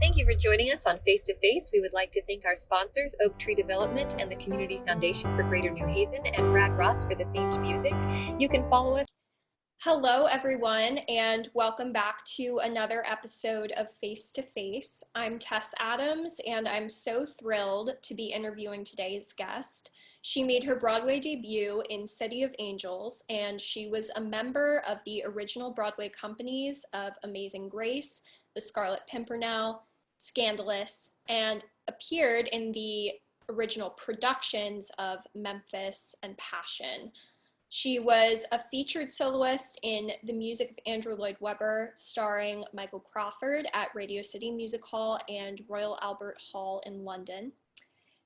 Thank you for joining us on Face to Face. We would like to thank our sponsors, Oak Tree Development and the Community Foundation for Greater New Haven, and Brad Ross for the themed music. You can follow us. Hello, everyone, and welcome back to another episode of Face to Face. I'm Tess Adams, and I'm so thrilled to be interviewing today's guest. She made her Broadway debut in City of Angels, and she was a member of the original Broadway companies of Amazing Grace, the Scarlet Pimpernel, Scandalous, and appeared in the original productions of Memphis and Passion. She was a featured soloist in the music of Andrew Lloyd Webber, starring Michael Crawford at Radio City Music Hall and Royal Albert Hall in London.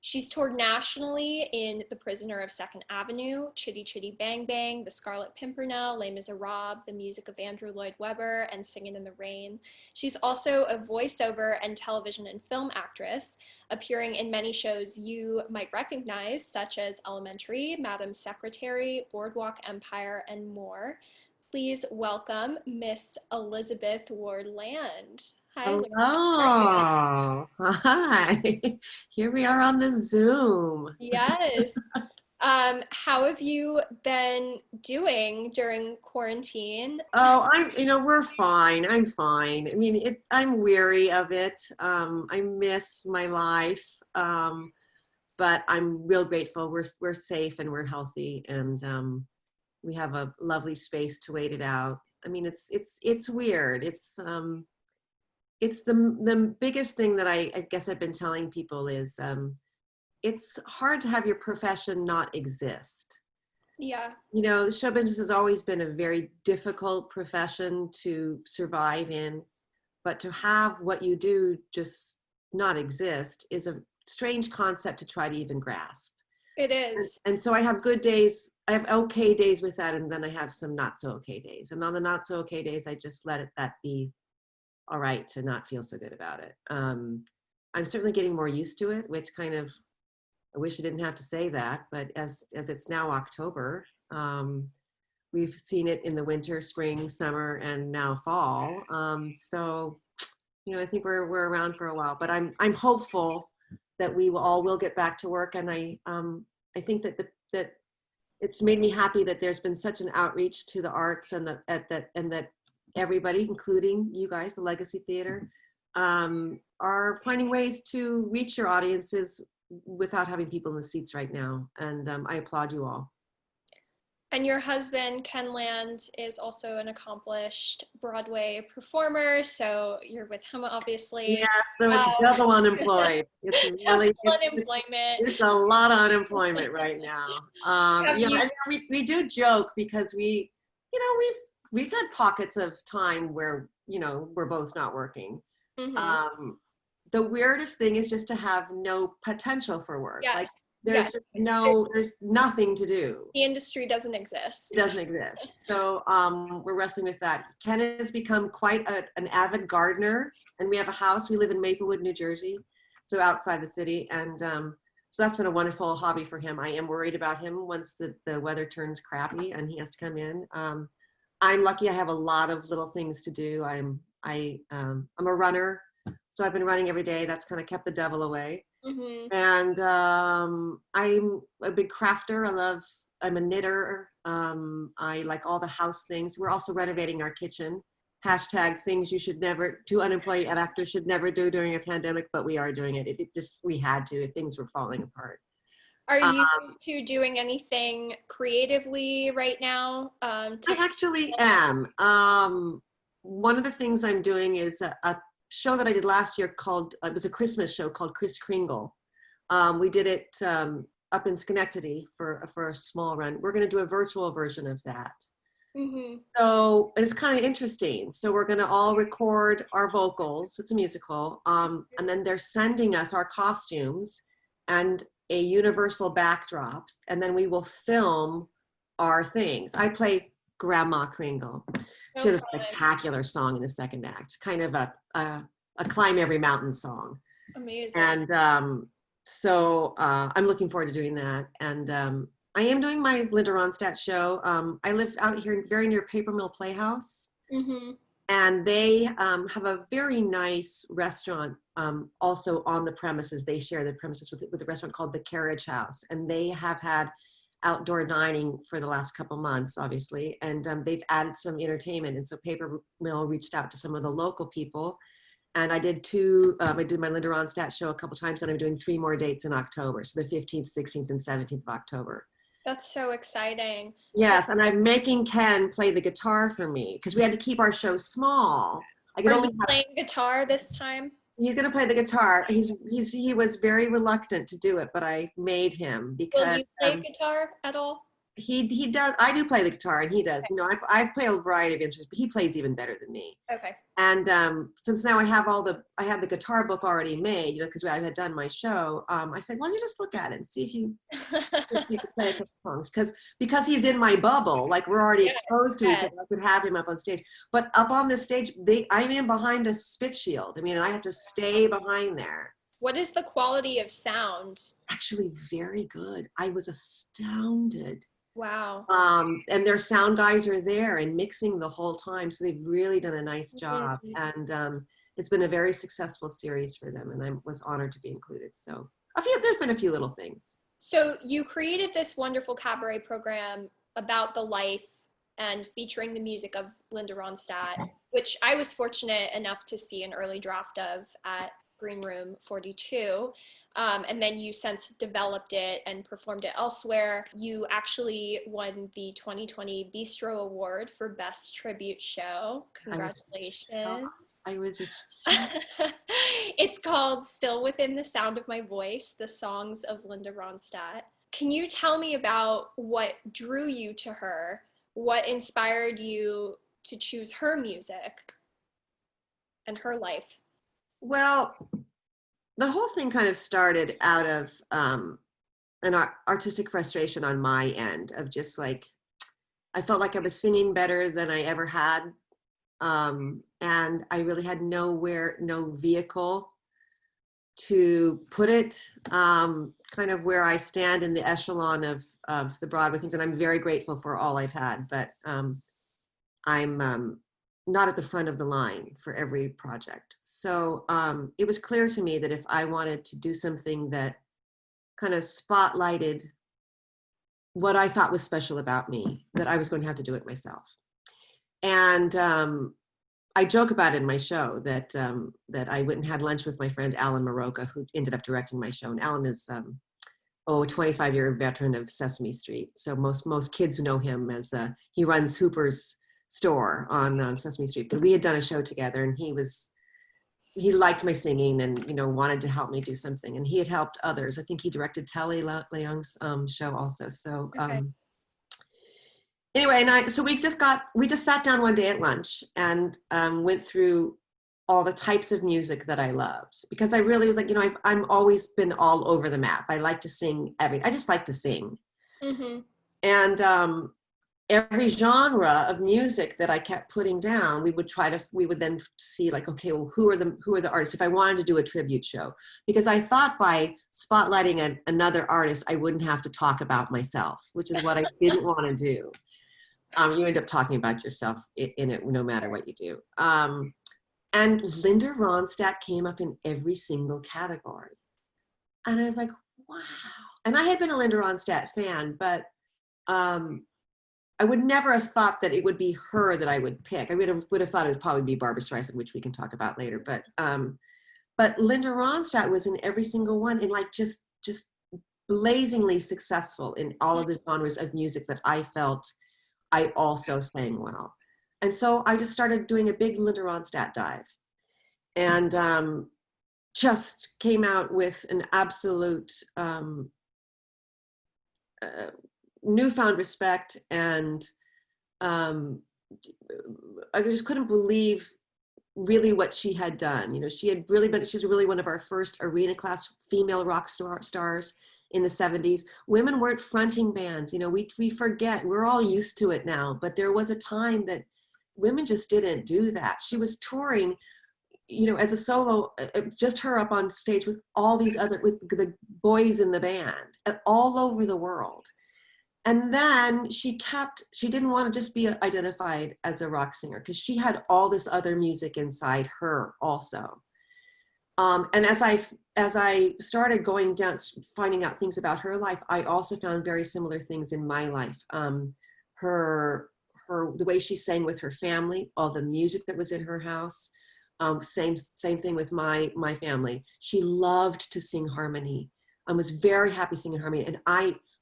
She's toured nationally in The Prisoner of Second Avenue, Chitty Chitty Bang Bang, The Scarlet Pimpernel, Les Miserables, the music of Andrew Lloyd Webber, and Singin' in the Rain. She's also a voiceover and television and film actress, appearing in many shows you might recognize, such as Elementary, Madam Secretary, Boardwalk Empire, and more. Please welcome Miss Elizabeth Ward-Land. Hi, Hello. Hi. Here we are on the Zoom. Yes. How have you been doing during quarantine? Oh, we're fine. I'm fine. I mean, I'm weary of it. I miss my life. But I'm real grateful. We're safe and we're healthy, and we have a lovely space to wait it out. I mean, it's weird. It's the biggest thing that I guess I've been telling people is it's hard to have your profession not exist. Yeah. You know, the show business has always been a very difficult profession to survive in, but to have what you do just not exist is a strange concept to try to even grasp. It is. And so I have good days, I have okay days with that, and then I have some not so okay days. And on the not so okay days, I just let that be all right to not feel so good about it. I'm certainly getting more used to it, which kind of, I wish I didn't have to say that, but as it's now October, we've seen it in the winter, spring, summer, and now fall. So, I think we're around for a while, but I'm hopeful that we will get back to work. And I think that it's made me happy that there's been such an outreach to the arts and that everybody, including you guys, the Legacy Theater, are finding ways to reach your audiences without having people in the seats right now. And I applaud you all. And your husband, Ken Land, is also an accomplished Broadway performer, so you're with him, obviously. Yeah, so it's double unemployed. It's really unemployment. It's a lot of unemployment right now. We do joke because we've had pockets of time where we're both not working. Mm-hmm. The weirdest thing is just to have no potential for work. Yes. Like there's nothing to do. The industry doesn't exist. It doesn't exist. So we're wrestling with that. Ken has become quite an avid gardener, and we have a house. We live in Maplewood, New Jersey, so outside the city. And so that's been a wonderful hobby for him. I am worried about him once the weather turns crappy and he has to come in. I'm lucky I have a lot of little things to do. I'm a runner, so I've been running every day. That's kind of kept the devil away. Mm-hmm. And I'm a big crafter. I'm a knitter. I like all the house things. We're also renovating our kitchen. # things you should never, two unemployed actors should never do during a pandemic, but we are doing it. We had to. Things were falling apart. Are you two doing anything creatively right now? I actually am. One of the things I'm doing is a show that I did last year it was a Christmas show called Kris Kringle. We did it up in Schenectady for a small run. We're going to do a virtual version of that. Mm-hmm. So it's kind of interesting. So we're going to all record our vocals. It's a musical. And then they're sending us our costumes and a universal backdrop, and then we will film our things. I play Grandma Kringle. She has a spectacular song in the second act, kind of a Climb Every Mountain song. Amazing. And so I'm looking forward to doing that. And I am doing my Linda Rhondstadt show. I live out here very near Paper Mill Playhouse. Mm-hmm. And they have a very nice restaurant also on the premises. They share the premises with a restaurant called the Carriage House. And they have had outdoor dining for the last couple months, obviously. And they've added some entertainment. And so Paper Mill reached out to some of the local people. And I did I did my Linda Rhondstadt show a couple times, and I'm doing 3 more dates in October. So the 15th, 16th, and 17th of October. That's so exciting. Yes, and I'm making Ken play the guitar for me because we had to keep our show small. I could Are only you playing guitar this time? He's going to play the guitar. He was very reluctant to do it, but I made him because Will you play guitar at all? he does. I do play the guitar, and he does. You know, I play a variety of instruments, but he plays even better than me. Okay. And since now I had the guitar book already made, you know, because I had done my show. I said, why don't you just look at it and see if you can play a couple songs? Because he's in my bubble, like we're already exposed to each other. I could have him up on stage, but up on the stage, I'm in behind a spit shield. I mean, I have to stay behind there. What is the quality of sound? Actually, very good. I was astounded. Wow. And their sound guys are there and mixing the whole time. So they've really done a nice job. Mm-hmm. And it's been a very successful series for them. And I was honored to be included. So there's been a few little things. So you created this wonderful cabaret program about the life and featuring the music of Linda Rhondstadt, which I was fortunate enough to see an early draft of at Green Room 42. And then you since developed it and performed it elsewhere. You actually won the 2020 Bistro Award for Best Tribute Show. Congratulations. I was just It's called Still Within the Sound of My Voice, the songs of Linda Rhondstadt. Can you tell me about what drew you to her? What inspired you to choose her music and her life? Well, the whole thing kind of started out of an artistic frustration on my end of just like, I felt like I was singing better than I ever had. And I really had no vehicle to put it kind of where I stand in the echelon of the Broadway things. And I'm very grateful for all I've had, but I'm not at the front of the line for every project. So it was clear to me that if I wanted to do something that kind of spotlighted what I thought was special about me, that I was going to have to do it myself. And I joke about it in my show that I went and had lunch with my friend Alan Maroka, who ended up directing my show. And Alan is a 25-year veteran of Sesame Street. So most kids know him as he runs Hooper's store on Sesame Street. But we had done a show together, and he liked my singing and, you know, wanted to help me do something. And he had helped others. I think he directed Telly Leung's show also. So Okay. Anyway, so we just sat down one day at lunch and went through all the types of music that I loved, because I really was like, you know, I'm always been all over the map. I like to sing I just like to sing. Mm-hmm. And every genre of music that I kept putting down, we would then see like, okay, well, who are the artists if I wanted to do a tribute show, because I thought by spotlighting another artist, I wouldn't have to talk about myself, which is what I didn't want to do. You end up talking about yourself in it no matter what you do. And Linda Rhondstadt came up in every single category. And I was like, wow. And I had been a Linda Rhondstadt fan, but I would never have thought that it would be her that I would pick. I would have thought it would probably be Barbra Streisand, which we can talk about later. But Linda Rhondstadt was in every single one, and like just blazingly successful in all of the genres of music that I felt I also sang well. And so I just started doing a big Linda Rhondstadt dive, and just came out with an absolute newfound respect, and I just couldn't believe really what she had done. You know, she was really one of our first arena class female rock stars in the 70s. Women weren't fronting bands. You know, we forget, we're all used to it now, but there was a time that women just didn't do that. She was touring, you know, as a solo, just her up on stage with all these with the boys in the band all over the world. And then she didn't want to just be identified as a rock singer because she had all this other music inside her also. And as I started going down, finding out things about her life, I also found very similar things in my life. The way she sang with her family, all the music that was in her house. Same thing with my family. She loved to sing harmony. I was very happy singing harmony. And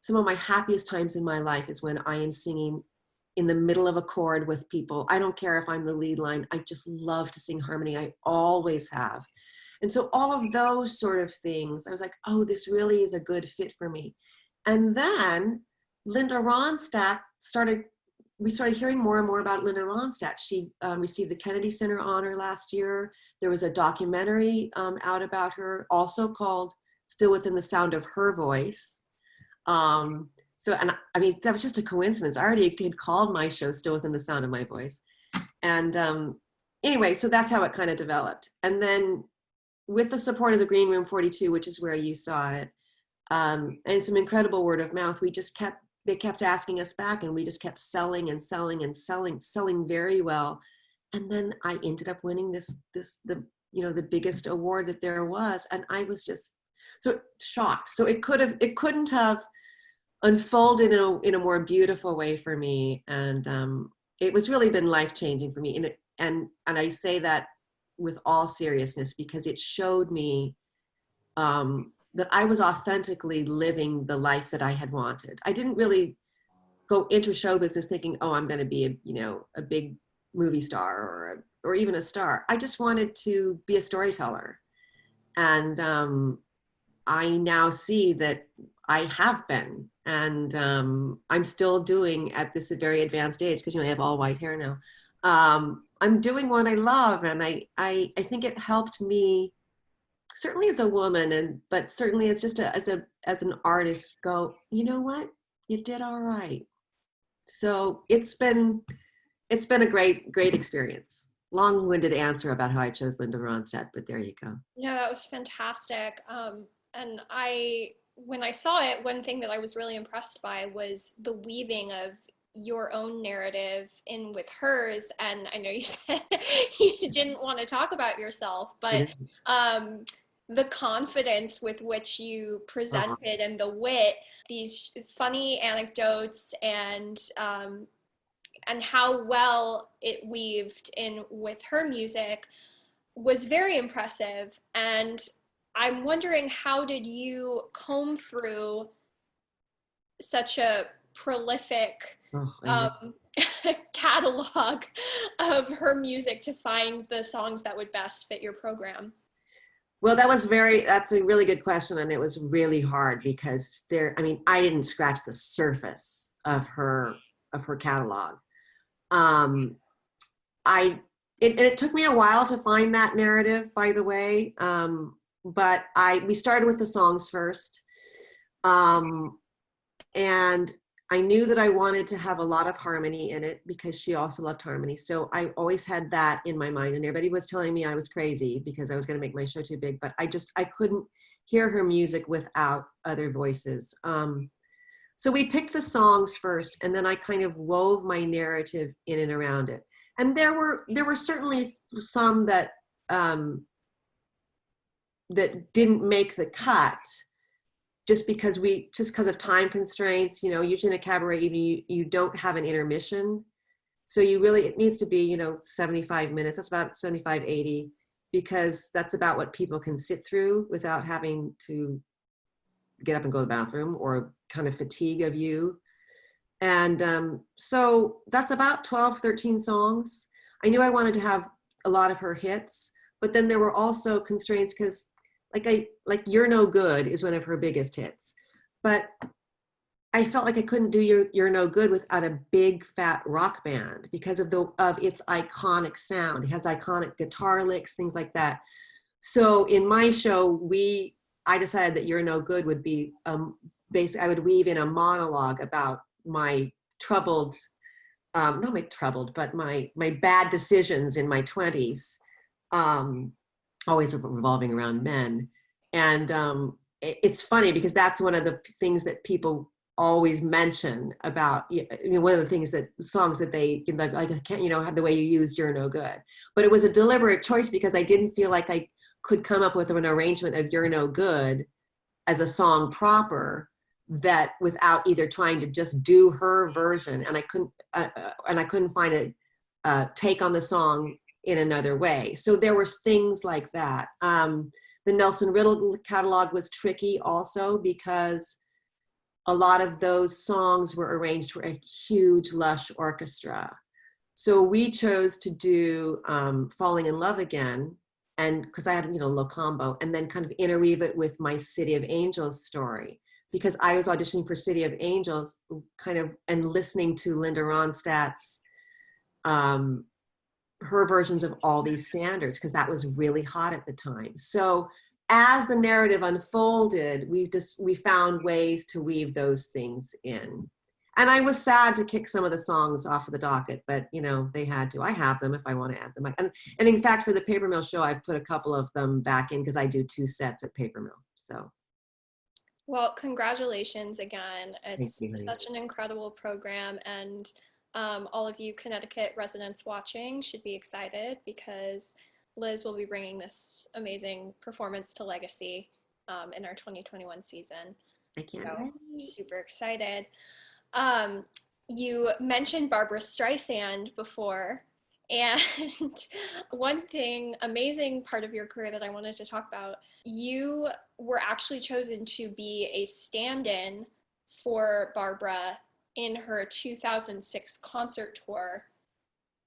some of my happiest times in my life is when I am singing in the middle of a chord with people. I don't care if I'm the lead line. I just love to sing harmony. I always have. And so all of those sort of things, I was like, oh, this really is a good fit for me. And then Linda Rhondstadt we started hearing more and more about Linda Rhondstadt. She received the Kennedy Center Honor last year. There was a documentary out about her, also called Still Within the Sound of Her Voice. That was just a coincidence. I already had called my show Still Within the Sound of My Voice. And anyway, so that's how it kind of developed. And then with the support of the Green Room 42, which is where you saw it, and some incredible word of mouth, they kept asking us back, and we just kept selling and selling and selling very well. And then I ended up winning the biggest award that there was. And I was just so shocked. So it couldn't have unfolded in a more beautiful way for me. And it was really been life-changing for me. And I say that with all seriousness, because it showed me that I was authentically living the life that I had wanted. I didn't really go into show business thinking, oh, I'm going to be a big movie star or even a star. I just wanted to be a storyteller. And I now see that I have been, and I'm still doing at this very advanced age, because I have all white hair now. I'm doing what I love, and I think it helped me, certainly as a woman, but certainly as an artist, go, you know what, you did all right. So it's been a great experience. Long-winded answer about how I chose Linda Rhondstadt, but there you go. No, that was fantastic. And when I saw it, one thing that I was really impressed by was the weaving of your own narrative in with hers. And I know you said you didn't want to talk about yourself, but the confidence with which you presented and the wit, these funny anecdotes, and how well it weaved in with her music was very impressive. And I'm wondering, how did you comb through such a prolific catalog of her music to find the songs that would best fit your program? Well, that's a really good question. And it was really hard because I didn't scratch the surface of her catalog. It took me a while to find that narrative, by the way. But we started with the songs first. And I knew that I wanted to have a lot of harmony in it because she also loved harmony. So I always had that in my mind, and everybody was telling me I was crazy because I was going to make my show too big, but I couldn't hear her music without other voices. So we picked the songs first, and then I kind of wove my narrative in and around it. And there were certainly some that didn't make the cut, just because of time constraints. Usually in a cabaret evening, you don't have an intermission. So it needs to be, 75 minutes. That's about 75, 80, because that's about what people can sit through without having to get up and go to the bathroom or kind of fatigue of you. And so that's about 12, 13 songs. I knew I wanted to have a lot of her hits, but then there were also constraints because like You're No Good is one of her biggest hits, but I felt like I couldn't do You're No Good without a big fat rock band because of its iconic sound. It has iconic guitar licks, things like that. So in my show, I decided that You're No Good would be I would weave in a monologue about my but my bad decisions in my 20s. Always revolving around men. And it's funny because that's one of the things that people always mention about, one of the things that songs that they like, I can't, have the way you used You're No Good. But it was a deliberate choice because I didn't feel like I could come up with an arrangement of You're No Good as a song proper, that without either trying to just do her version, and I couldn't find a take on the song in another way. So there were things like that. The Nelson Riddle catalog was tricky also because a lot of those songs were arranged for a huge, lush orchestra. So we chose to do Falling in Love Again, and because I had, low combo, and then kind of interweave it with my City of Angels story, because I was auditioning for City of Angels kind of, and listening to Linda Rhondstadt's, her versions of all these standards, because that was really hot at the time. So as the narrative unfolded, we found ways to weave those things in. And I was sad to kick some of the songs off of the docket, but they had to. I have them if I want to add them. And in fact, for the Paper Mill show, I've put a couple of them back in because I do 2 sets at Paper Mill. So, well, congratulations again. It's Thank you, such an incredible program, and all of you Connecticut residents watching should be excited because Liz will be bringing this amazing performance to Legacy in our 2021 season. So super excited. You mentioned Barbra Streisand before, and one amazing part of your career that I wanted to talk about, you were actually chosen to be a stand-in for Barbra in her 2006 concert tour.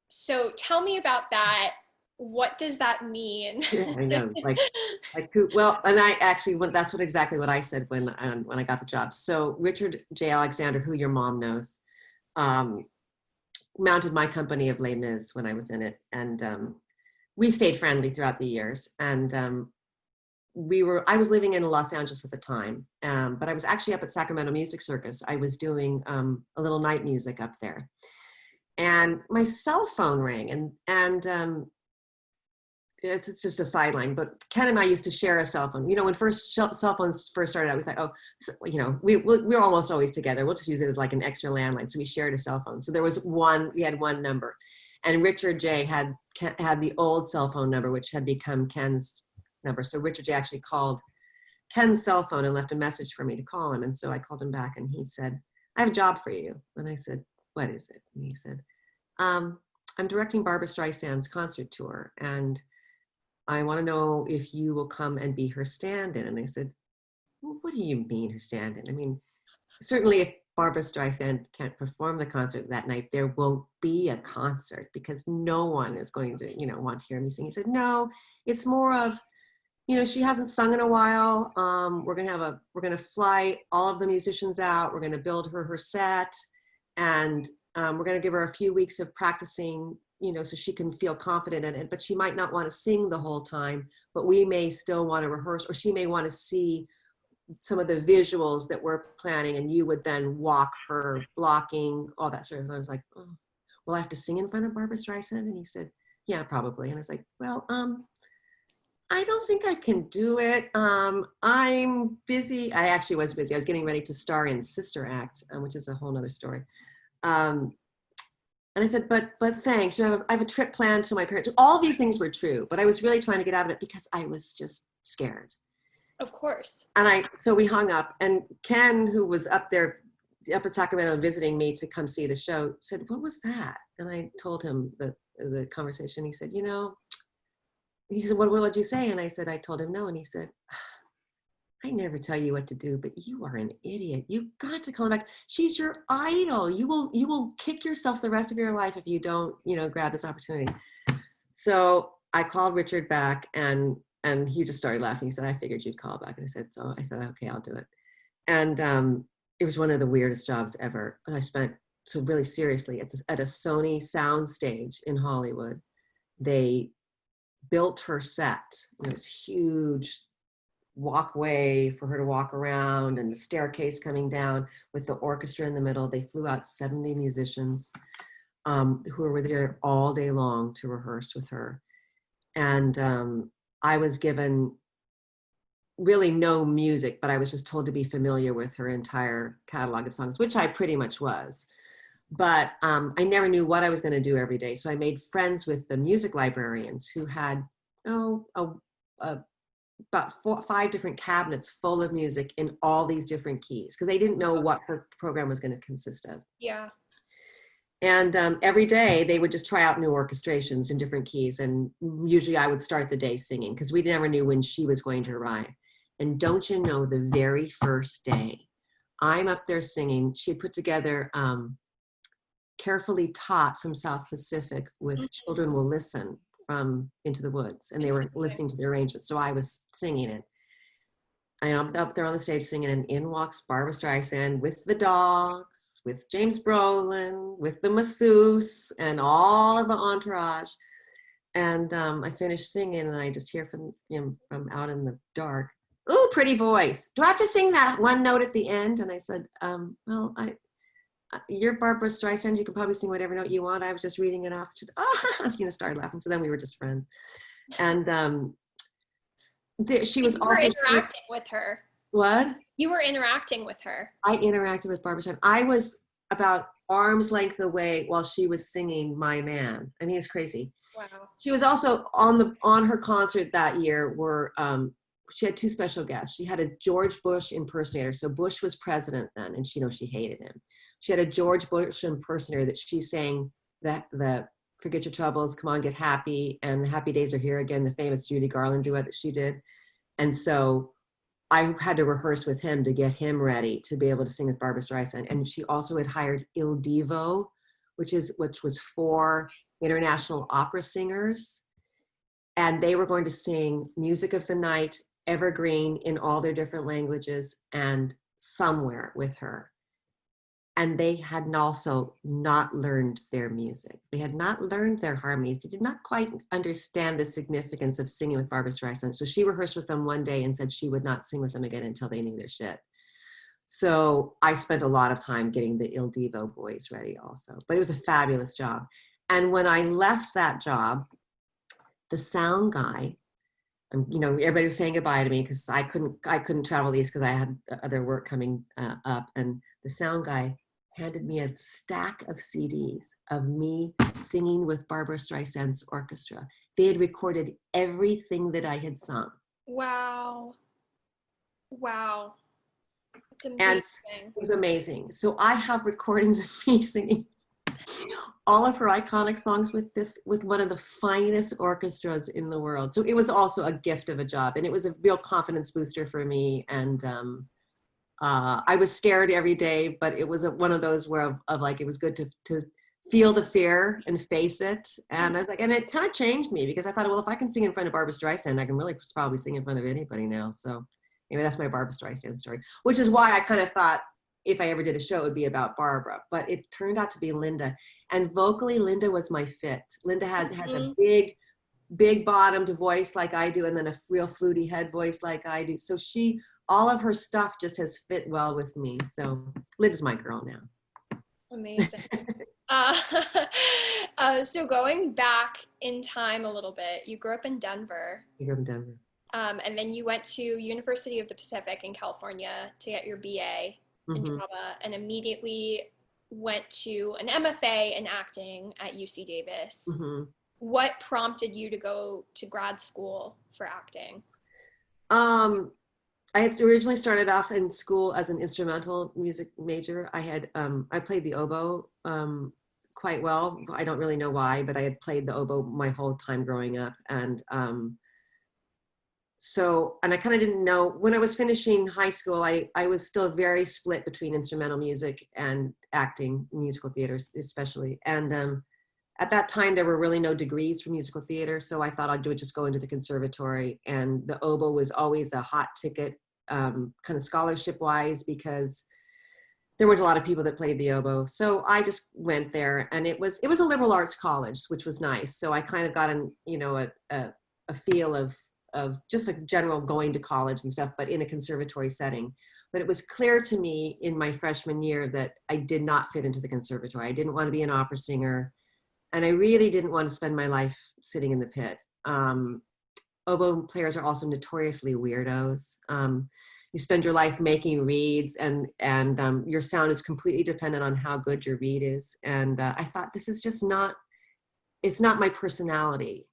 So tell me about that. What does that mean? Yeah, I know, well, and I actually, that's exactly what I said when I got the job. So Richard J. Alexander, who your mom knows, mounted my company of Les Mis when I was in it, and we stayed friendly throughout the years. And I was living in Los Angeles at the time, but I was actually up at Sacramento Music Circus. I was doing a little night music up there, and my cell phone rang, and it's just a sideline, but Ken and I used to share a cell phone. When cell phones first started out, we thought, we're almost always together. We'll just use it as like an extra landline. So we shared a cell phone. So we had one number, and Richard J. had the old cell phone number, which had become Ken's number. So Richard J. actually called Ken's cell phone and left a message for me to call him. And so I called him back, and he said, "I have a job for you." And I said, "What is it?" And he said, "I'm directing Barbra Streisand's concert tour, and I want to know if you will come and be her stand-in." And I said, "Well, what do you mean her stand-in? I mean, certainly if Barbra Streisand can't perform the concert that night, there won't be a concert because no one is going to, want to hear me sing." He said, "No, it's more of, she hasn't sung in a while. We're going to fly all of the musicians out. We're going to build her set, and we're going to give her a few weeks of practicing, so she can feel confident in it, but she might not want to sing the whole time, but we may still want to rehearse, or she may want to see some of the visuals that we're planning, and you would then walk her blocking, all that sort of." And I was like, "Oh, well, I have to sing in front of Barbra Streisand?" And he said, "Yeah, probably." And I was like, "Well, I don't think I can do it. I'm busy." I actually was busy. I was getting ready to star in Sister Act, which is a whole nother story. And I said, but thanks. I have a trip planned to my parents. All these things were true, but I was really trying to get out of it because I was just scared. Of course. And so we hung up, and Ken, who was up at Sacramento visiting me to come see the show, said, "What was that?" And I told him the conversation. He said, he said, what did you say? And I said, I told him no. And he said, "I never tell you what to do, but you are an idiot. You've got to call her back. She's your idol. You will kick yourself the rest of your life if you don't, grab this opportunity." So I called Richard back, and he just started laughing. He said, "I figured you'd call back." And I said, "Okay, I'll do it." And it was one of the weirdest jobs ever. I spent, so really seriously, at a Sony sound stage in Hollywood. They built her set. This huge walkway for her to walk around, and the staircase coming down with the orchestra in the middle. They flew out 70 musicians who were there all day long to rehearse with her. And I was given really know music, but I was just told to be familiar with her entire catalog of songs, which I pretty much was. But I never knew what I was going to do every day. So I made friends with the music librarians who had, about 5 different cabinets full of music in all these different keys, because they didn't know what her program was going to consist of. Yeah. And every day they would just try out new orchestrations in different keys. And usually I would start the day singing, because we never knew when she was going to arrive. And don't you know, the very first day I'm up there singing, she had put together Carefully Taught from South Pacific with Children Will Listen from Into the Woods. And they were listening to the arrangement. So I was singing it. I'm up there on the stage singing, and in walks Barbra Streisand with the Dogs, with James Brolin, with the masseuse, and all of the entourage. And I finished singing, and I just hear from out in the dark, "Ooh, pretty voice. Do I have to sing that one note at the end?" And I said, "Well, you're Barbra Streisand. You can probably sing whatever note you want. I was just reading it off." She said, started laughing. So then we were just friends. And she was also interacting with her. What? You were interacting with her. I interacted with Barbra Streisand. I was about arm's length away while she was singing My Man. I mean, it's crazy. Wow. She was also on her concert that year she had 2 special guests. She had a George Bush impersonator. So Bush was president then, and she hated him. She had a George Bush impersonator that she sang the Forget Your Troubles, Come On, Get Happy, and The Happy Days Are Here Again, the famous Judy Garland duet that she did. And so I had to rehearse with him to get him ready to be able to sing with Barbra Streisand. And she also had hired Il Divo, which was 4 international opera singers. And they were going to sing Music of the Night, Evergreen in all their different languages, and Somewhere with her. And they had also not learned their music. They had not learned their harmonies. They did not quite understand the significance of singing with Barbra Streisand. So she rehearsed with them one day and said she would not sing with them again until they knew their shit. So I spent a lot of time getting the Il Divo boys ready also. But it was a fabulous job. And when I left that job, the sound guy, everybody was saying goodbye to me because I couldn't travel east because I had other work coming up. And the sound guy handed me a stack of CDs of me singing with Barbra Streisand's orchestra. They had recorded everything that I had sung. Wow. It's amazing. And it was amazing. So I have recordings of me singing all of her iconic songs with one of the finest orchestras in the world. So it was also a gift of a job, and it was a real confidence booster for me. And I was scared every day, but it was one of those where it was good to feel the fear and face it. And I was like, and it kind of changed me because I thought, well, if I can sing in front of Barbra Streisand, I can really probably sing in front of anybody now. So anyway, that's my Barbra Streisand story, which is why I kind of thought if I ever did a show, it would be about Barbra, but it turned out to be Linda. And vocally, Linda was my fit. Linda has a big bottomed voice like I do, and then a real fluty head voice like I do. So all of her stuff just has fit well with me. So Linda's my girl now. Amazing. So going back in time a little bit, you grew up in Denver. I grew up in Denver. And then you went to University of the Pacific in California to get your BA in drama, and immediately went to an MFA in acting at UC Davis. What prompted you to go to grad school for acting? I had originally started off in school as an instrumental music major. I played the oboe quite well. I don't really know why, but I had played the oboe my whole time growing up. And I kind of didn't know, when I was finishing high school, I was still very split between instrumental music and acting, musical theaters especially. And at that time, there were really no degrees for musical theater, so I thought I'd just go into the conservatory. And the oboe was always a hot ticket, kind of scholarship-wise, because there weren't a lot of people that played the oboe. So I just went there, and it was a liberal arts college, which was nice. So I kind of got a feel of just a general going to college and stuff, but in a conservatory setting. But it was clear to me in my freshman year that I did not fit into the conservatory. I didn't want to be an opera singer, and I really didn't want to spend my life sitting in the pit. oboe players are also notoriously weirdos. You spend your life making reeds, and your sound is completely dependent on how good your reed is. And I thought, this is just not, it's not my personality.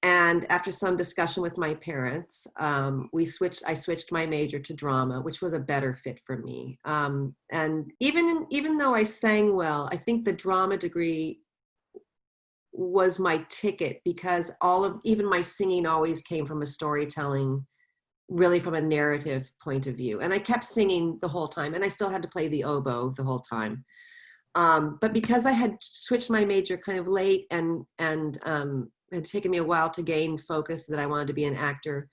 And after some discussion with my parents, I switched my major to drama, which was a better fit for me. And even though I sang well, I think the drama degree was my ticket, because even my singing always came from a storytelling, really from a narrative point of view. And I kept singing the whole time, and I still had to play the oboe the whole time. But because I had switched my major kind of late, and it had taken me a while to gain focus that I wanted to be an actor,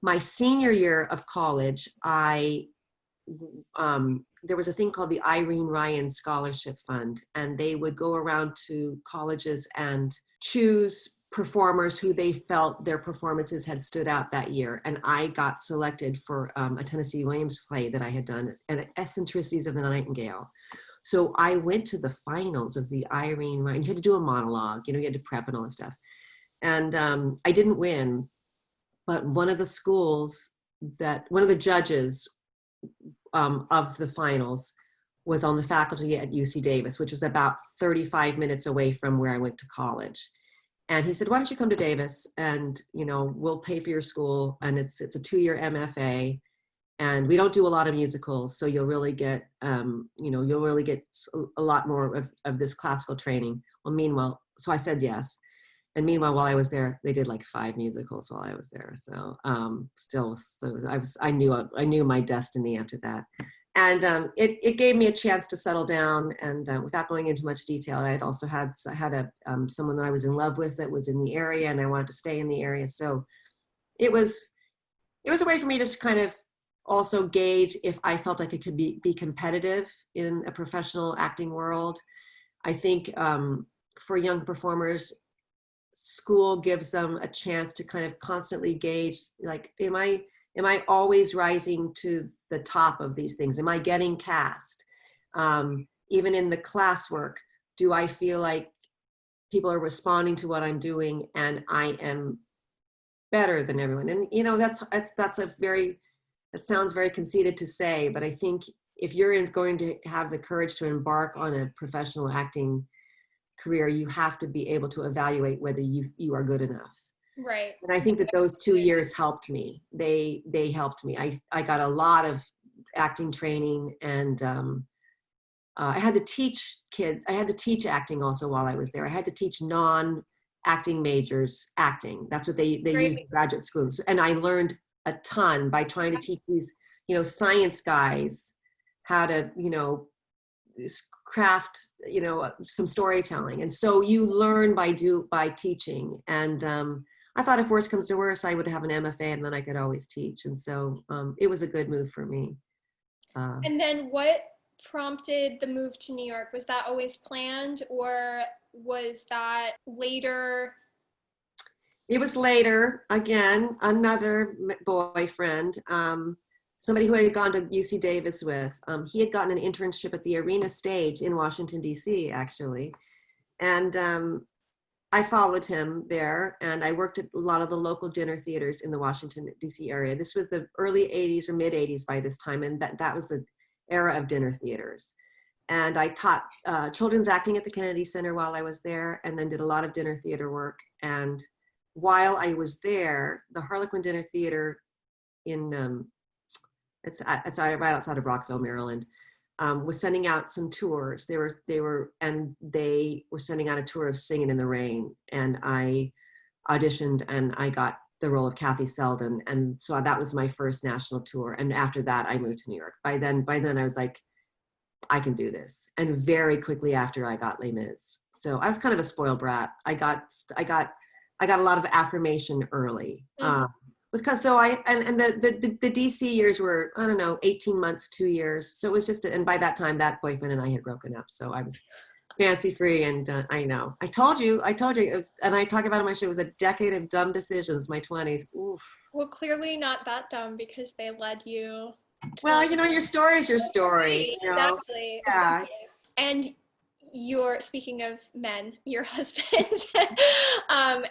my senior year of college, there was a thing called the Irene Ryan Scholarship Fund, and they would go around to colleges and choose performers who they felt their performances had stood out that year. And I got selected for a Tennessee Williams play that I had done, at Eccentricities of the Nightingale. So I went to the finals of the Irene Ryan. You had to do a monologue, you had to prep and all that stuff. And I didn't win, but one of the judges of the finals was on the faculty at UC Davis, which was about 35 minutes away from where I went to college. And he said, why don't you come to Davis, and, we'll pay for your school. And it's a 2-year MFA, and we don't do a lot of musicals. So you'll really get, you'll really get a lot more of this classical training. Well, meanwhile, so I said yes. And meanwhile, while I was there, they did like 5 musicals while I was there. So I knew my destiny after that. And it gave me a chance to settle down. And without going into much detail, I had also had someone that I was in love with that was in the area, and I wanted to stay in the area. So it was a way for me to kind of also gauge if I felt like I could be competitive in a professional acting world. I think for young performers, school gives them a chance to kind of constantly gauge, like, am I always rising to the top of these things? Am I getting cast? Even in the classwork, do I feel like people are responding to what I'm doing and I am better than everyone? And that sounds very conceited to say, but I think if you're going to have the courage to embark on a professional acting career, you have to be able to evaluate whether you are good enough. Right. And I think that those 2 years helped me. They helped me. I got a lot of acting training, and I had to teach kids. I had to teach acting also while I was there. I had to teach non-acting majors acting. That's what they use in graduate schools. And I learned a ton by trying to teach these, science guys how to, craft, some storytelling. And so you learn by teaching. And I thought if worse comes to worse, I would have an MFA, and then I could always teach. And so it was a good move for me. And then what prompted the move to New York? Was that always planned, or was that later? It was later. Again, another boyfriend, somebody who I had gone to UC Davis with. He had gotten an internship at the Arena Stage in Washington, D.C., actually. And I followed him there, and I worked at a lot of the local dinner theaters in the Washington, D.C. area. This was the early 80s or mid 80s by this time, and that was the era of dinner theaters. And I taught children's acting at the Kennedy Center while I was there, and then did a lot of dinner theater work. And while I was there, the Harlequin Dinner Theater in, it's right outside of Rockville, Maryland, was sending out some tours. They were sending out a tour of Singing in the Rain, and I auditioned and I got the role of Kathy Selden, and so that was my first national tour. And after that, I moved to New York. By then, I was like, I can do this. And very quickly after, I got Les Mis. So I was kind of a spoiled brat. I got a lot of affirmation early. Mm-hmm. Because the DC years were, I don't know, 18 months, 2 years. So it was just, and by that time, that boyfriend and I had broken up. So I was fancy free, and I know. I told you, it was, and I talk about it in my show, it was a decade of dumb decisions, my 20s. Oof. Well, clearly not that dumb, because they led you. Well, your story is your story. Exactly. Yeah. Exactly. And you're, speaking of men, your husband,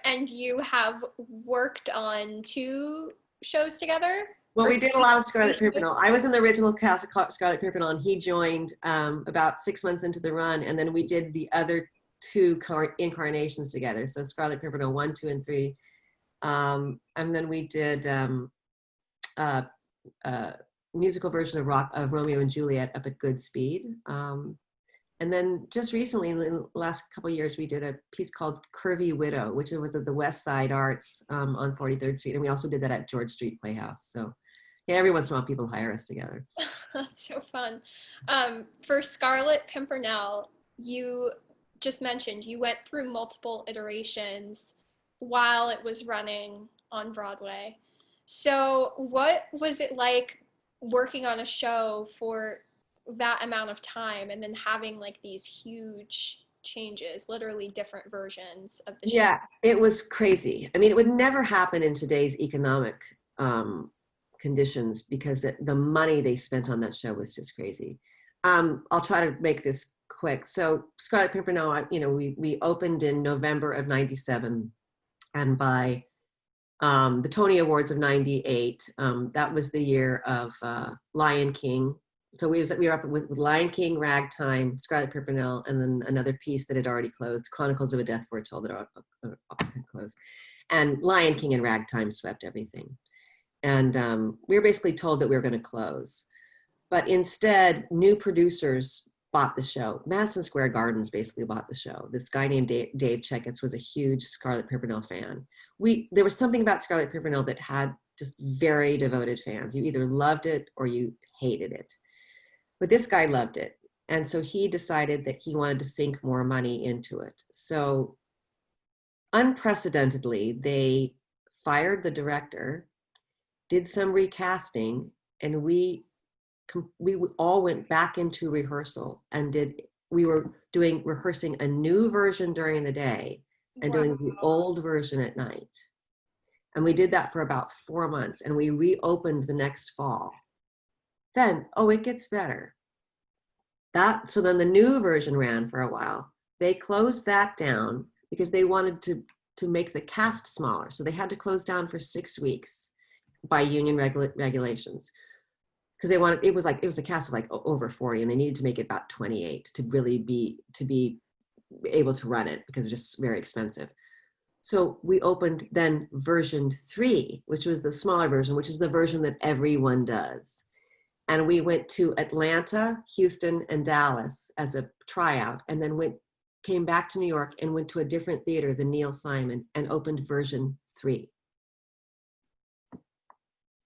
and you have worked on 2 shows together? Well, Or we did a lot of Scarlet Pimpernel. I was in the original cast of Scarlet Pimpernel, and he joined about 6 months into the run, and then we did the other 2 incarnations together. So Scarlet Pimpernel 1, 2, and 3, and then we did musical version of Romeo and Juliet up at good speed. And then just recently, in the last couple of years, we did a piece called Curvy Widow, which was at the West Side Arts on 43rd Street. And we also did that at George Street Playhouse. So yeah, every once in a while people hire us together. That's so fun. For Scarlet Pimpernel, you just mentioned you went through multiple iterations while it was running on Broadway. So what was it like working on a show for that amount of time and then having like these huge changes, literally different versions of the show? Yeah, it was crazy. I mean, it would never happen in today's economic conditions because the money they spent on that show was just crazy. I'll try to make this quick. So Scarlet Pimpernel, we opened in November of '97, and by the Tony Awards of '98, that was the year of Lion King. So we were up with Lion King, Ragtime, Scarlet Pimpernel, and then another piece that had already closed, Chronicles of a Death Foretold, that had closed. And Lion King and Ragtime swept everything. And we were basically told that we were going to close. But instead, new producers bought the show. Madison Square Gardens basically bought the show. This guy named Dave Checketts was a huge Scarlet Pimpernel fan. There was something about Scarlet Pimpernel that had just very devoted fans. You either loved it or you hated it. But this guy loved it. And so he decided that he wanted to sink more money into it. So unprecedentedly, they fired the director, did some recasting, and we all went back into rehearsal and we were rehearsing a new version during the day and doing the old version at night. And we did that for about 4 months, and we reopened the next fall. Then, it gets better. So then the new version ran for a while. They closed that down because they wanted to make the cast smaller. So they had to close down for 6 weeks by union regulations. Because it was a cast of like over 40, and they needed to make it about 28 to really be able to run it because it was just very expensive. So we opened then version 3, which was the smaller version, which is the version that everyone does. And we went to Atlanta, Houston, and Dallas as a tryout, and then came back to New York and went to a different theater, the Neil Simon, and opened version 3.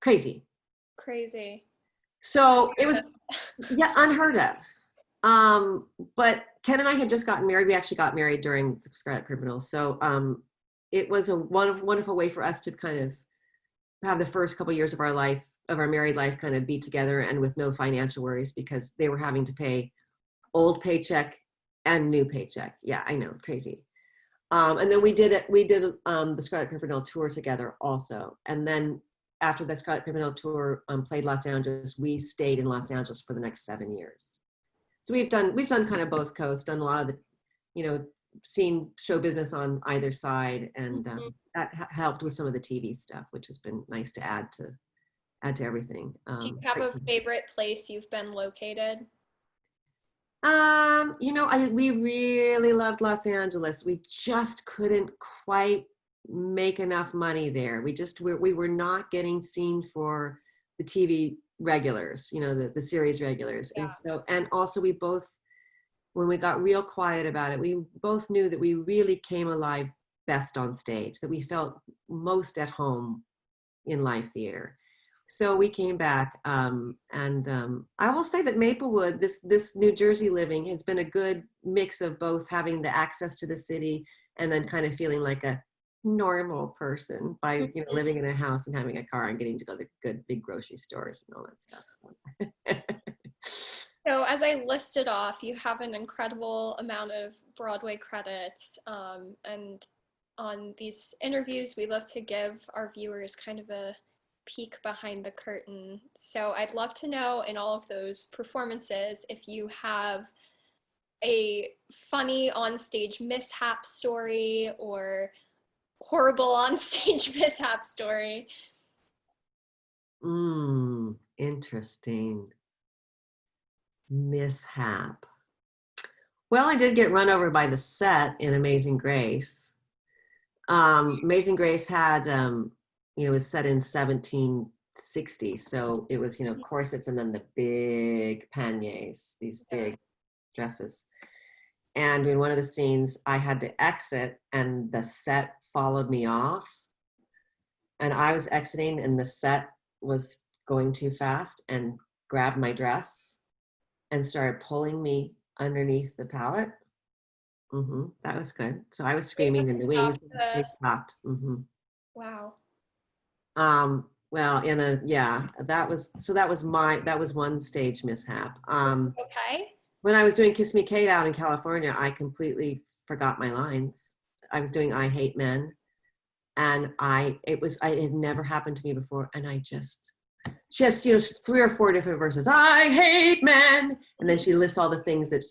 Crazy. So it was, unheard of. But Ken and I had just gotten married. We actually got married during Scarlet Pimpernel. So it was a wonderful way for us to kind of have the first couple of years of our married life kind of be together and with no financial worries, because they were having to pay old paycheck and new paycheck. Yeah, I know, crazy. And then we did the Scarlet Pimpernel tour together also. And then after the Scarlet Pimpernel tour played Los Angeles, we stayed in Los Angeles for the next 7 years. So we've done kind of both coasts, done a lot of the, seen show business on either side, and that helped with some of the TV stuff, which has been nice to add to everything. Do you have a favorite place you've been located? We really loved Los Angeles. We just couldn't quite make enough money there. We were not getting seen for the TV regulars, the series regulars. Yeah. And also we both, when we got real quiet about it, we both knew that we really came alive best on stage, that we felt most at home in live theater. So we came back, and I will say that Maplewood, this New Jersey living, has been a good mix of both having the access to the city and then kind of feeling like a normal person by living in a house and having a car and getting to go to good big grocery stores and all that stuff. So as I listed off, you have an incredible amount of Broadway credits, and on these interviews, we love to give our viewers kind of a peek behind the curtain. So I'd love to know, in all of those performances, if you have a funny onstage mishap story or horrible onstage mishap story? Interesting. Mishap. Well, I did get run over by the set in Amazing Grace. Amazing Grace had, was set in 1760. So it was, corsets and then the big panniers, these big dresses. And in one of the scenes, I had to exit and the set followed me off. And I was exiting and the set was going too fast and grabbed my dress and started pulling me underneath the pallet. That was good. So I was screaming in the wings. They stopped. Wow. Well, and then that was one stage mishap. Okay. When I was doing Kiss Me Kate out in California, I completely forgot my lines. I was doing I Hate Men, and it had never happened to me before, and I just 3 or 4 different verses. I hate men, and then she lists all the things that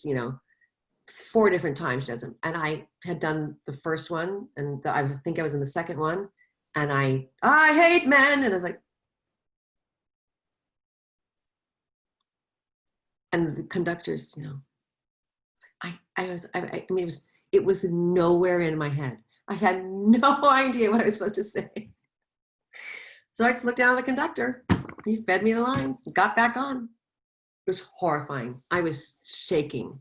4 different times she does them. And I had done the first one, and I think I was in the second one, and I hate men, and I was like, and the conductors, it was nowhere in my head. I had no idea what I was supposed to say. So I just looked down at the conductor. He fed me the lines, got back on. It was horrifying. I was shaking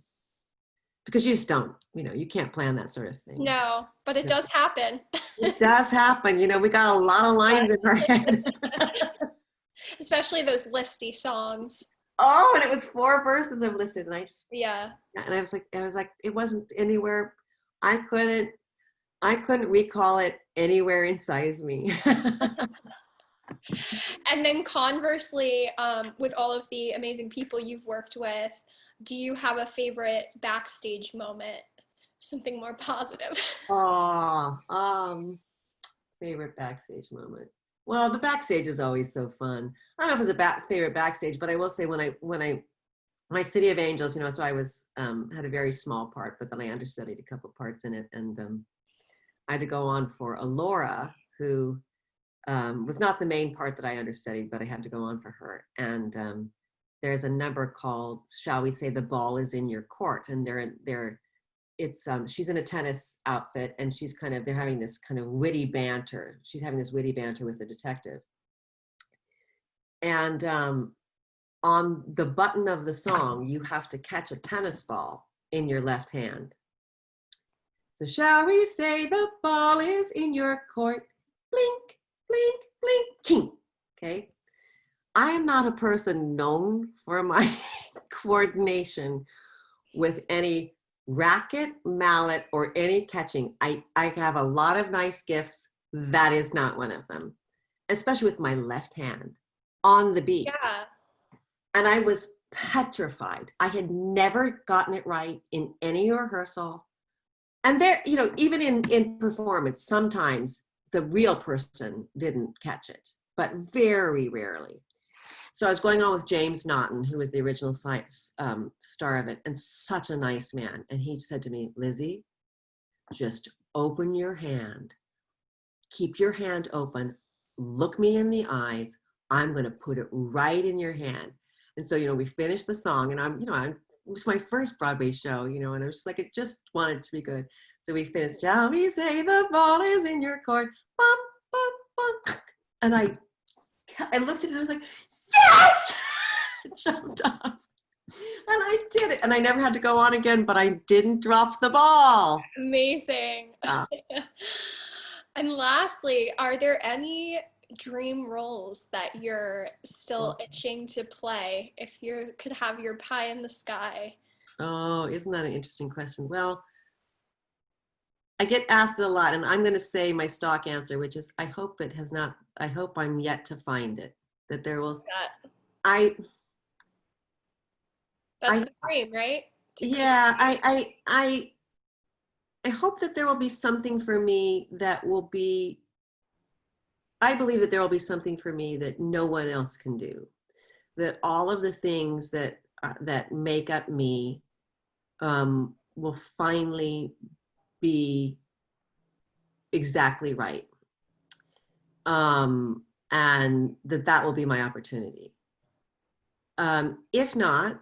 because you just don't, you can't plan that sort of thing. No, but it does happen. It does happen. We got a lot of lines in our head. Especially those listy songs. Oh, and it was 4 verses of listed. Nice. Yeah. And I was like, it wasn't anywhere. I couldn't recall it anywhere inside of me. And then conversely, with all of the amazing people you've worked with, do you have a favorite backstage moment? Something more positive. Favorite backstage moment. Well, the backstage is always so fun. I don't know if it's a favorite backstage, but I will say my City of Angels, so I was had a very small part, but then I understudied a couple parts in it, and I had to go on for Alora, who was not the main part that I understudied, but I had to go on for her. And there's a number called "Shall We Say the Ball Is in Your Court," and she's in a tennis outfit, and they're having this kind of witty banter. She's having this witty banter with the detective. And on the button of the song, you have to catch a tennis ball in your left hand. So shall we say the ball is in your court? Blink, blink, blink, ching. Okay. I am not a person known for my coordination with any racket, mallet, or any catching. I have a lot of nice gifts. That is not one of them, especially with my left hand on the beat. Yeah. And I was petrified. I had never gotten it right in any rehearsal. And there, even in performance, sometimes the real person didn't catch it, but very rarely. So I was going on with James Naughton, who was the original star of it, and such a nice man. And he said to me, Lizzie, just open your hand. Keep your hand open. Look me in the eyes. I'm going to put it right in your hand. And so, we finished the song, and it was my first Broadway show, and I was just like, it just wanted to be good. So we finished, shall we say the ball is in your court? Bum, bum, bum. And I looked at it and I was like, yes! I jumped up. And I did it. And I never had to go on again, but I didn't drop the ball. Amazing. And lastly, are there any dream roles that you're still itching to play if you could have your pie in the sky? Oh, isn't that an interesting question? Well, I get asked it a lot, and I'm going to say my stock answer, which is I hope I'm yet to find it. That there will. That's the dream, right? Yeah, I hope that there will be something for me that will be. I believe that there will be something for me that no one else can do. That all of the things that make up me will finally be exactly right. And that will be my opportunity. If not,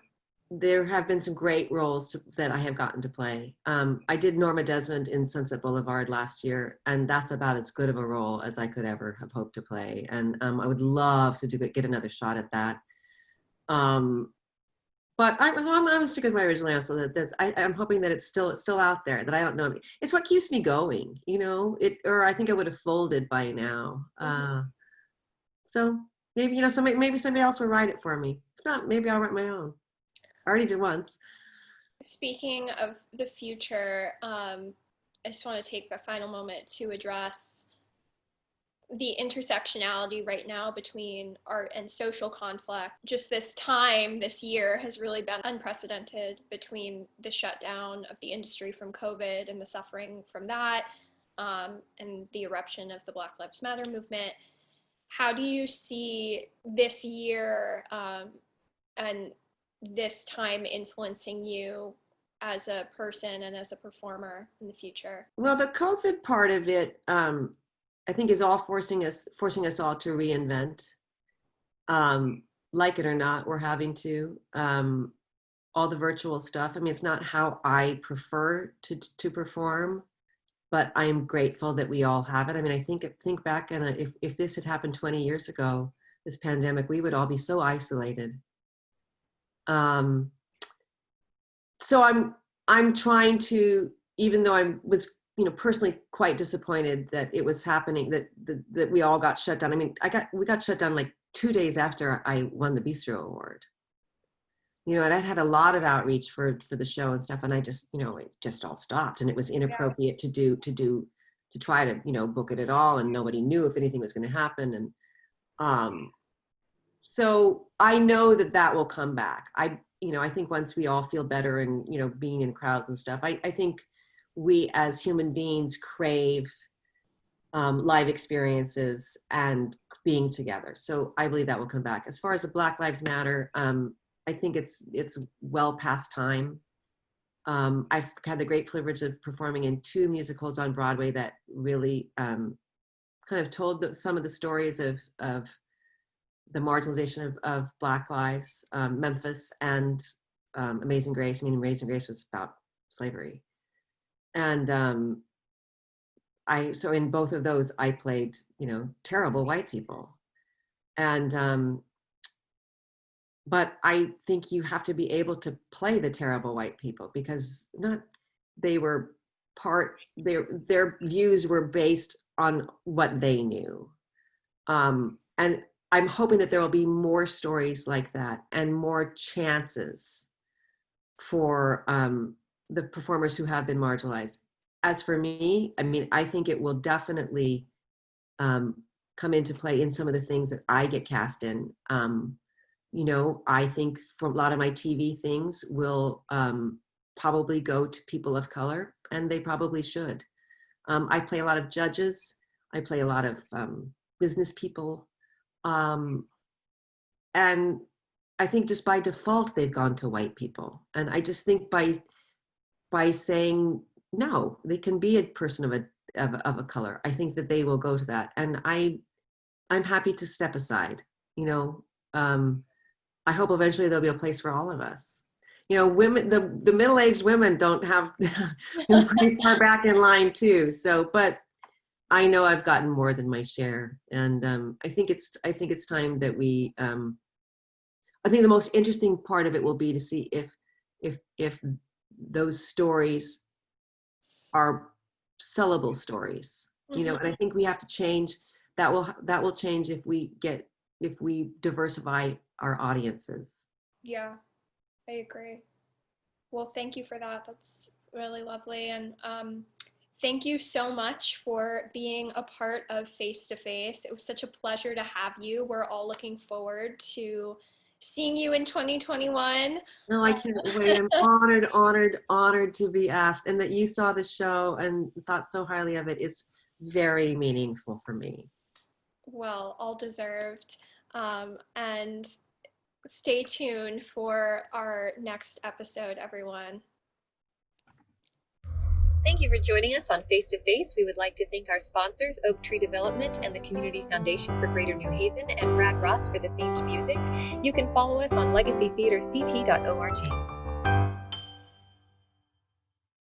there have been some great roles that I have gotten to play. I did Norma Desmond in Sunset Boulevard last year, and that's about as good of a role as I could ever have hoped to play. And I would love to get another shot at that. But I'm gonna stick with my original answer. That I'm hoping that it's still out there. That I don't know. It's what keeps me going, you know. Or I think I would have folded by now. So maybe maybe somebody else will write it for me. If not, maybe I'll write my own. I already did once. Speaking of the future, I just want to take a final moment to address the intersectionality right now between art and social conflict. Just this year has really been unprecedented between the shutdown of the industry from COVID and the suffering from that, and the eruption of the Black Lives Matter movement. How do you see this year and this time influencing you as a person and as a performer in the future? Well, the COVID part of it, I think, is all forcing us all to reinvent. Like it or not, we're having to. All the virtual stuff. I mean, it's not how I prefer to perform, but I am grateful that we all have it. I mean, I think back, and if this had happened 20 years ago, this pandemic, we would all be so isolated. So I'm trying to, even though I was, personally quite disappointed that it was happening, that we all got shut down. I mean, we got shut down like 2 days after I won the Bistro Award. And I'd had a lot of outreach for the show and stuff, and I just, it just all stopped, and it was inappropriate to try to, book it at all, and nobody knew if anything was going to happen. And so I know that will come back. I think once we all feel better and, being in crowds and stuff, I think we as human beings crave live experiences and being together. So I believe that will come back. As far as the Black Lives Matter, I think it's well past time. I've had the great privilege of performing in 2 musicals on Broadway that really kind of told some of the stories of the marginalization of Black lives, Memphis and Amazing Grace. I mean, Amazing Grace was about slavery. And so in both of those, I played, terrible white people. And but I think you have to be able to play the terrible white people, because their views were based on what they knew. And I'm hoping that there will be more stories like that and more chances for the performers who have been marginalized. As for me, I mean, I think it will definitely come into play in some of the things that I get cast in. I think for a lot of my TV things will probably go to people of color, and they probably should. I play a lot of judges. I play a lot of business people. And I think just by default, they've gone to white people. And I just think by saying, no, they can be a person of a color, I think that they will go to that. And I'm happy to step aside, I hope eventually there'll be a place for all of us. Women, the middle-aged women don't have pretty far back in line too. So, but I know I've gotten more than my share, and I think it's time that we. I think the most interesting part of it will be to see if those stories are sellable stories, and I think we have to change. That will change if we diversify our audiences. Yeah, I agree. Well, thank you for that. That's really lovely. And thank you so much for being a part of Face to Face. It was such a pleasure to have you. We're all looking forward to seeing you in 2021. No, I can't wait. I'm honored to be asked, and that you saw the show and thought so highly of it is very meaningful for me. Well, all deserved. And stay tuned for our next episode, everyone. Thank you for joining us on Face to Face. We would like to thank our sponsors, Oak Tree Development and the Community Foundation for Greater New Haven, and Brad Ross for the themed music. You can follow us on legacytheaterct.org.